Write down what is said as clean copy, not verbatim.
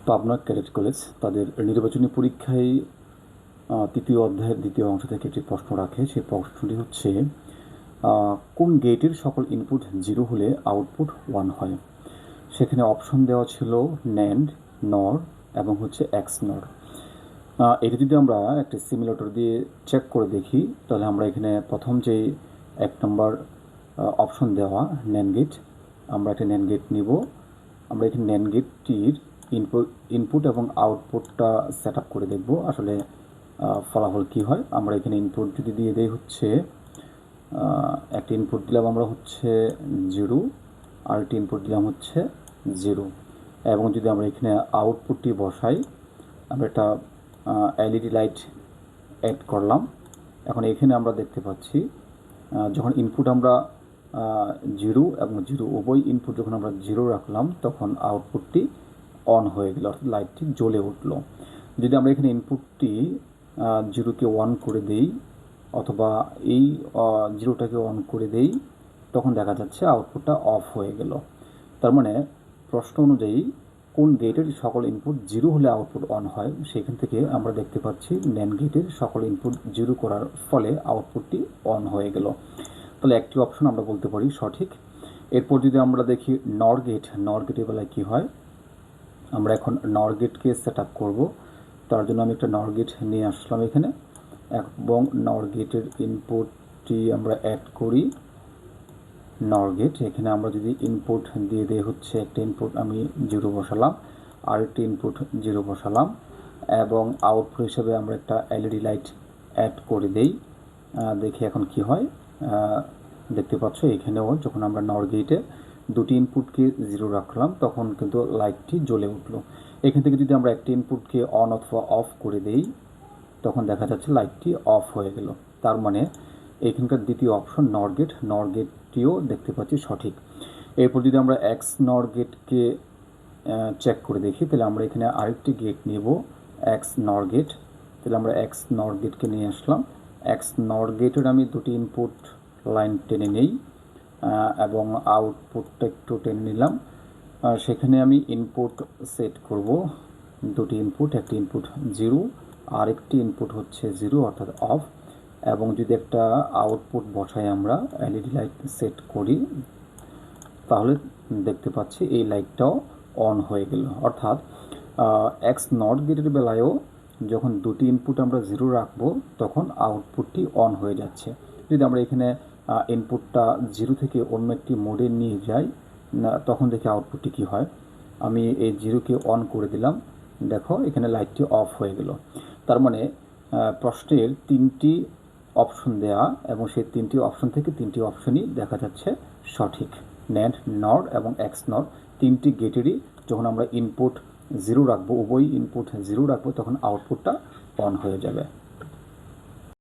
Pabna cadet college তাদের নির্বাচনী পরীক্ষায় তৃতীয় অধ্যায়ের দ্বিতীয় অংশ থেকে একটি প্রশ্ন রাখে। সেই প্রশ্নটি হচ্ছে, কোন গেটের সকল ইনপুট 0 হলে আউটপুট 1 হয়। সেখানে অপশন দেওয়া ছিল NAND, NOR এবং হচ্ছে XNOR। এটি যদি আমরা একটি সিমুলেটর দিয়ে চেক করে দেখি, তাহলে আমরা এখানে প্রথম যে 1 নম্বর অপশন দেওয়া NAND গেট, আমরা একটা NAND গেট নিব। আমরা এখানে NAND গেটটির ইনপুট এবং আউটপুটটা সেট আপ করে দেখব আসলে ফলাফল কি হয়। আমরা এখানে ইনপুট যদি দিয়ে দেই হচ্ছে একটা ইনপুট দিলাম আমরা হচ্ছে 0, আর একটা ইনপুট দিলাম হচ্ছে 0, এবং যদি আমরা এখানে আউটপুটটি বসাই, আমরা একটা এলইডি লাইট অ্যাড করলাম। এখন এখানে আমরা দেখতে পাচ্ছি যখন ইনপুট আমরা 0 এবং 0 উভয় ইনপুট যখন আমরা 0 রাখলাম, তখন আউটপুটটি অন হয়ে গেল, অর্থাৎ লাইটটি জ্বলে উঠল। যদি আমরা এখানে ইনপুটটি 0কে 1 করে দেই অথবা এই 0টাকে অন করে দেই, তখন দেখা যাচ্ছে আউটপুটটা অফ হয়ে গেল। তার মানে প্রশ্ন অনুযায়ী কোন গেটের সকল ইনপুট 0 হলে আউটপুট অন হয়, সেখান থেকে আমরা দেখতে পাচ্ছি NAND গেটের সকল ইনপুট 0 করার ফলে আউটপুটটি অন হয়ে গেল। তাহলে একটি অপশন আমরা বলতে পারি সঠিক। এরপর যদি আমরা দেখি NOR গেটের বেলায় কী হয়, আমরা এখন NOR গেটকে সেট আপ করবো। তার জন্য আমি একটা NOR গেট নিয়ে আসলাম এখানে, এবং NOR গেটের ইনপুটটি আমরা অ্যাড করি। NOR গেট, এখানে আমরা যদি ইনপুট দিয়ে দেই হচ্ছে একটা ইনপুট আমি 0 বসালাম, আর একটা ইনপুট 0 বসালাম, এবং আউটপুট হিসেবে আমরা একটা এলইডি লাইট অ্যাড করে দেই। দেখি এখন কি হয়। দেখতে পাচ্ছ এখানেও যখন আমরা NOR গেটে দুটি ইনপুটকে 0 রাখলাম, তখন কিন্তু লাইটটি জ্বলে উঠলো। এখান থেকে যদি আমরা একটা ইনপুটকে অন অথবা অফ করে দেই, তখন দেখা যাচ্ছে লাইটটি অফ হয়ে গেল। তার মানে এখানকার দ্বিতীয় অপশন NOR গেটটিও দেখতে পাচ্ছি সঠিক। এরপর যদি আমরা XNOR গেটকে চেক করে দেখি, তাহলে আমরা এখানে আরেকটি গেট নেব, XNOR গেট। তাহলে আমরা XNOR গেটকে নিয়ে আসলাম। XNOR গেটের আমি দুটি ইনপুট লাইন টেনে নেই এবং আউটপুটটা একটু টেনে নিলাম। সেখানে আমি ইনপুট সেট করব, দুটি ইনপুট, একটি ইনপুট 0 আর একটি ইনপুট হচ্ছে 0 অর্থাৎ অফ, এবং যদি একটা আউটপুট বসাই আমরা এলইডি লাইট সেট করি, তাহলে দেখতে পাচ্ছি এই লাইটটাও অন হয়ে গেল। অর্থাৎ XNOR গেটের বেলায়ও যখন দুটি ইনপুট আমরা 0 রাখবো, তখন আউটপুটটি অন হয়ে যাচ্ছে। যদি আমরা এখানে ইনপুটটা 0 থেকে অন্য একটি মোডে নিয়ে যাই, তখন দেখি আউটপুটটি কী হয়। আমি এই 0কে অন করে দিলাম, দেখো এখানে লাইটটি অফ হয়ে গেল। তার মানে প্রশ্নের 3টি অপশন দেয়া, এবং সেই 3টি অপশন থেকে 3টি অপশনই দেখা যাচ্ছে সঠিক। NAND, NOR এবং XNOR 3টি গেটেরই যখন আমরা ইনপুট 0 রাখবো, উভয় ইনপুট 0 রাখবো, তখন আউটপুটটা অন হয়ে যাবে।